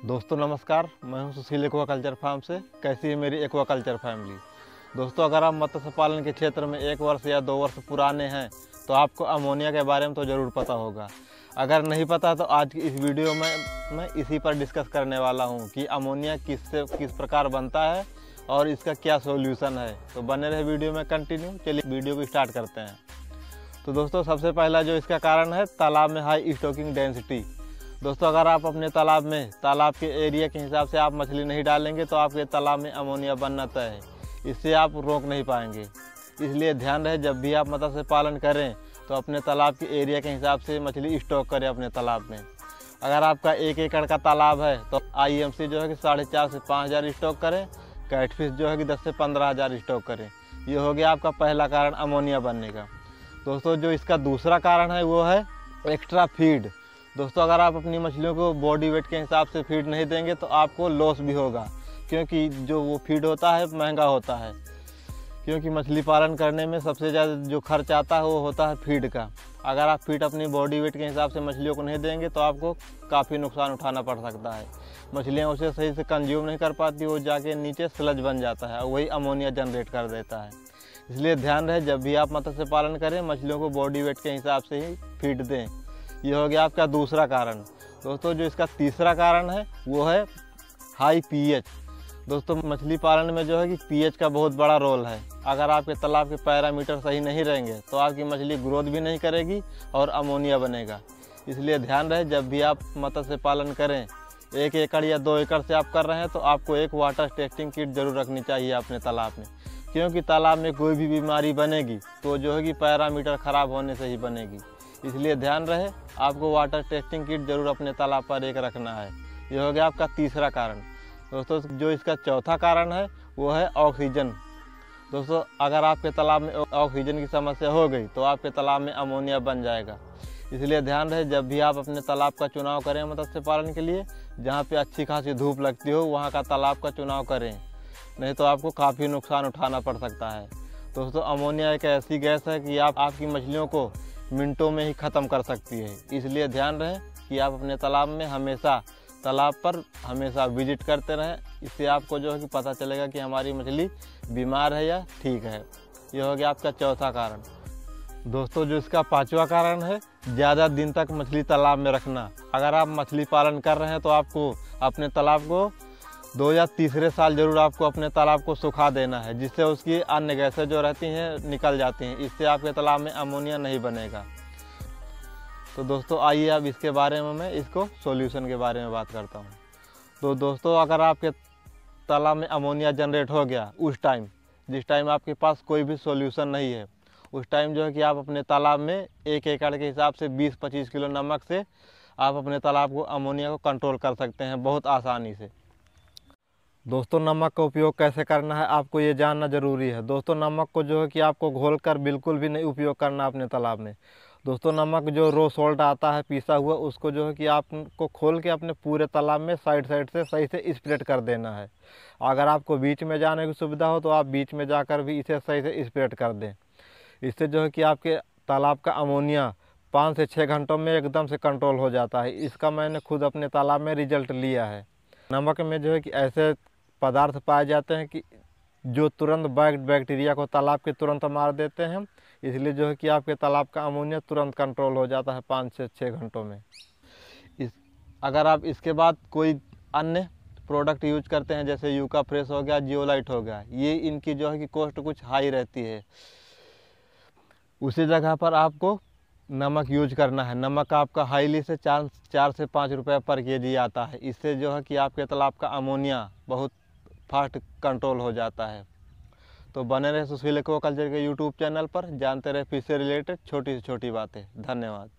दोस्तों नमस्कार, मैं हूं सुशील एक्वाकल्चर फार्म से। कैसी है मेरी एक्वाकल्चर फैमिली। दोस्तों अगर आप मत्स्य पालन के क्षेत्र में 1 वर्ष या 2 वर्ष पुराने हैं तो आपको अमोनिया के बारे में तो ज़रूर पता होगा। अगर नहीं पता तो आज की इस वीडियो में मैं इसी पर डिस्कस करने वाला हूं कि अमोनिया किस प्रकार बनता है और इसका क्या सोल्यूशन है। तो बने रहे वीडियो में कंटिन्यू। चलिए वीडियो को स्टार्ट करते हैं। तो दोस्तों सबसे पहला जो इसका कारण है तालाब में हाई स्टॉकिंग डेंसिटी। दोस्तों अगर आप अपने तालाब के एरिया के हिसाब से आप मछली नहीं डालेंगे तो आपके तालाब में अमोनिया बनना तय है। इससे आप रोक नहीं पाएंगे। इसलिए ध्यान रहे, जब भी आप मत्स्य पालन करें तो अपने तालाब के एरिया के हिसाब से मछली स्टॉक करें अपने तालाब में। अगर आपका 1 एकड़ का तालाब है तो IMC जो है कि 4,500 से 5,000 स्टॉक करें। कैटफिश जो है कि 10 से 15,000 स्टॉक करें। ये हो गया आपका पहला कारण अमोनिया बनने का। दोस्तों जो इसका दूसरा कारण है वो है एक्स्ट्रा फीड। दोस्तों अगर आप अपनी मछलियों को बॉडी वेट के हिसाब से फीड नहीं देंगे तो आपको लॉस भी होगा, क्योंकि जो वो फीड होता है महंगा होता है। क्योंकि मछली पालन करने में सबसे ज़्यादा जो खर्च आता है वो होता है फीड का। अगर आप फीड अपनी बॉडी वेट के हिसाब से मछलियों को नहीं देंगे तो आपको काफ़ी नुकसान उठाना पड़ सकता है। मछलियाँ उसे सही से कंज्यूम नहीं कर पाती, वो जाके नीचे स्लज बन जाता है और वही अमोनिया जनरेट कर देता है। इसलिए ध्यान रहे, जब भी आप मत्स्य पालन करें मछलियों को बॉडी वेट के हिसाब से ही फीड दें। ये हो गया आपका दूसरा कारण। दोस्तों जो इसका तीसरा कारण है वो है हाई pH। दोस्तों मछली पालन में जो है कि pH का बहुत बड़ा रोल है। अगर आपके तालाब के पैरामीटर सही नहीं रहेंगे तो आपकी मछली ग्रोथ भी नहीं करेगी और अमोनिया बनेगा। इसलिए ध्यान रहे, जब भी आप मत्स्य पालन करें 1 एकड़ या 2 एकड़ से आप कर रहे हैं तो आपको एक वाटर टेस्टिंग किट जरूर रखनी चाहिए अपने तालाब में। क्योंकि तालाब में कोई भी बीमारी बनेगी तो जो है कि पैरामीटर ख़राब होने से ही बनेगी। इसलिए ध्यान रहे, आपको वाटर टेस्टिंग किट जरूर अपने तालाब पर एक रखना है। यह हो गया आपका तीसरा कारण। दोस्तों जो इसका चौथा कारण है वो है ऑक्सीजन। दोस्तों अगर आपके तालाब में ऑक्सीजन की समस्या हो गई तो आपके तालाब में अमोनिया बन जाएगा। इसलिए ध्यान रहे, जब भी आप अपने तालाब का चुनाव करें मत्स्य पालन के लिए, जहाँ पे अच्छी खासी धूप लगती हो वहाँ का तालाब का चुनाव करें, नहीं तो आपको काफ़ी नुकसान उठाना पड़ सकता है। दोस्तों अमोनिया एक ऐसी गैस है कि आपकी मछलियों को मिनटों में ही ख़त्म कर सकती है। इसलिए ध्यान रहे कि आप अपने तालाब पर हमेशा विजिट करते रहें। इससे आपको जो है कि पता चलेगा कि हमारी मछली बीमार है या ठीक है। ये हो गया आपका चौथा कारण। दोस्तों जो इसका पांचवा कारण है ज़्यादा दिन तक मछली तालाब में रखना। अगर आप मछली पालन कर रहे हैं तो आपको अपने तालाब को 2 या तीसरे साल जरूर आपको अपने तालाब को सुखा देना है, जिससे उसकी अन्य गैसें जो रहती हैं निकल जाती हैं। इससे आपके तालाब में अमोनिया नहीं बनेगा। तो दोस्तों आइए अब इसके बारे में मैं इसको सॉल्यूशन के बारे में बात करता हूँ। तो दोस्तों अगर आपके तालाब में अमोनिया जनरेट हो गया जिस टाइम आपके पास कोई भी सॉल्यूशन नहीं है, उस टाइम जो है कि आप अपने तालाब में 1 एकड़ के हिसाब से 20-25 किलो नमक से आप अपने तालाब को अमोनिया को कंट्रोल कर सकते हैं बहुत आसानी से। दोस्तों नमक का उपयोग कैसे करना है आपको ये जानना ज़रूरी है। दोस्तों नमक को जो है कि आपको घोलकर बिल्कुल भी नहीं उपयोग करना अपने तालाब में। दोस्तों नमक जो रो सॉल्ट आता है पिसा हुआ, उसको जो है कि आपको खोल के अपने पूरे तालाब में साइड से सही से स्प्रेड कर देना है। अगर आपको बीच में जाने की सुविधा हो तो आप बीच में जाकर भी इसे सही से स्प्रेड कर दें। इससे जो है कि आपके तालाब का अमोनिया 5 से 6 घंटों में एकदम से कंट्रोल हो जाता है। इसका मैंने खुद अपने तालाब में रिजल्ट लिया है। नमक में जो है कि ऐसे पदार्थ पाए जाते हैं कि जो तुरंत बैक्टीरिया को तालाब के तुरंत मार देते हैं। इसलिए जो है कि आपके तालाब का अमोनिया तुरंत कंट्रोल हो जाता है 5 से 6 घंटों में। अगर आप इसके बाद कोई अन्य प्रोडक्ट यूज करते हैं जैसे यूका फ्रेश हो गया, जियोलाइट हो गया, ये इनकी जो है कि कॉस्ट कुछ हाई रहती है। उसी जगह पर आपको नमक यूज करना है। नमक आपका हाईली से 4 से 5 रुपये पर केजी आता है। इससे जो है कि आपके तालाब का अमोनिया बहुत फास्ट कंट्रोल हो जाता है। तो बने रहे सुशील एक्वाकल्चर के यूट्यूब चैनल पर, जानते रहे फिश से रिलेटेड छोटी से छोटी बातें। धन्यवाद।